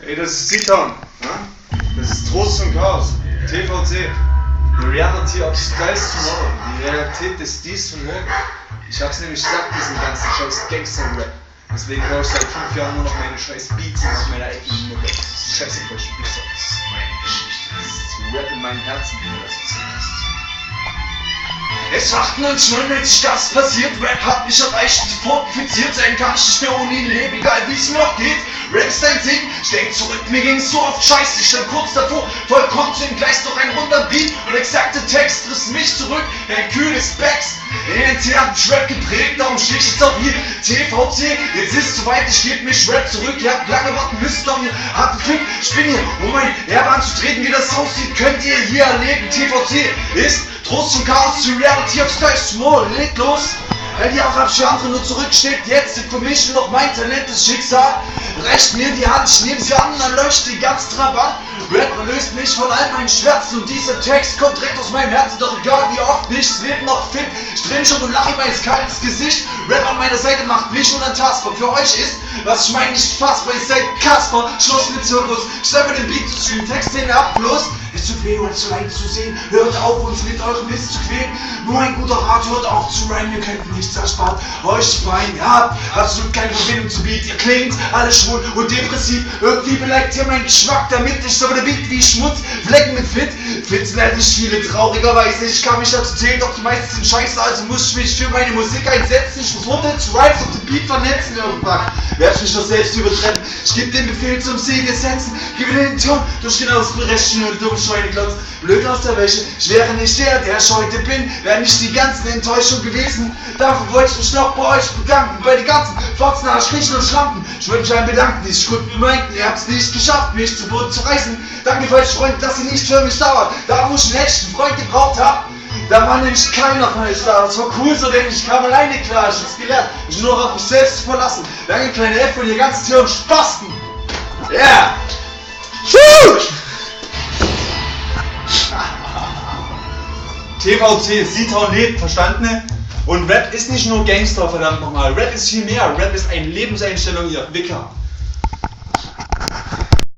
Ey, das ist Zitan. Das ist Trost und Chaos. TVC. The Reality of Styles Tomorrow. Die Realität des Dies von morgen. Ich hab's nämlich gesagt, diesen ganzen scheiß Gangster-Rap. Deswegen höre ich seit 5 Jahren nur noch meine scheiß Beats auf meiner eigenen Mucke. Scheiße, voll Spitze. Das ist meine Geschichte. Das ist Rap in meinem Herzen, wie du das erzählt hast. Es 98, das passiert, Rap hat mich erreicht, sofort infiziert, sein kann ich nicht mehr ohne ihn leben, egal wie es mir noch geht. Rap ist ein Ding, ich denk zurück, mir ging's so oft scheiße, ich stand kurz davor, vollkommen zu entgleist, doch ein runder Beat und exakte Text riss mich zurück, ein kühles Backs. ENT hat mich Rap geprägt, darum stehe ich jetzt auch hier, TVC, jetzt ist soweit, ich geb mich Rap zurück, ihr habt lange warten müssen, doch ihr habt Glück, ich bin hier, um mein Erbe anzutreten, wie das aussieht, könnt ihr hier erleben, TVC ist Trost und Chaos, die Reality of Styles Tomorrow, legt los! Weil die arabische andere nur zurücksteht, jetzt für mich nur noch mein Talent, das Schicksal. Reicht mir die Hand, ich nehme sie an, dann löscht die ganz Trabant. Rap löst mich von all meinen Schmerzen und dieser Text kommt direkt aus meinem Herzen, doch egal wie oft nicht, es lebt noch fit. Ich dreh mich und lache mein kaltes Gesicht. Rap an meiner Seite macht mich unantastbar. Für euch ist, was ich meine, nicht fassbar. Ihr seid Kasper, Schluss mit Zirkus. Schreibt mir den Beat zu streamen, Text den Abfluss. Es tut weh, uns so leid zu sehen. Hört auf, uns mit eurem Mist zu quälen. Nur ein guter Rat, hört auf zu rhymen. Wir könnten nichts erspart. Euch Bein, ihr habt absolut keine Verbindung zu Beat. Ihr klingt alle schwul und depressiv. Irgendwie beleidigt ihr meinen Geschmack damit. Ich so der Beat wie Schmutz. Flecken mit Fit. Fits lernen nicht viele, traurigerweise. Ich kann mich dazu zählen, doch die meisten sind scheiße. Also muss ich mich für meine Musik einsetzen. Ich muss runter zu Rhymes auf den Beat vernetzen irgendwann. Werd mich doch selbst übertreffen. Ich geb den Befehl zum Siege setzen. Gebe den Ton durch den ausberechnen und dumme Scheune glotzt. Blöd aus der Wäsche. Ich wäre nicht der ich heute bin. Wäre nicht die ganzen Enttäuschungen gewesen. Dafür wollte ich mich noch bei euch bedanken. Bei den ganzen Fotzen, Strichen und Schlampen. Ich würde mich allen bedanken, die sich gut meinten. Ihr habt es nicht geschafft, mich zu Boden zu reißen. Danke für euch Freunde, dass ihr nicht für mich dauert. Da wo ich einen echten Freund gebraucht hab. Da war nämlich keiner von euch da. Das war cool so, denn ich kam alleine klar. Ich hab's gelernt, mich nur noch auf mich selbst zu verlassen. Danke kleine F und ihr ganzen Tier und Spasten. Yeah! TVC, Zitan lebt, verstanden? Und Rap ist nicht nur Gangster, verdammt nochmal. Rap ist viel mehr. Rap ist eine Lebenseinstellung, ihr Wicker.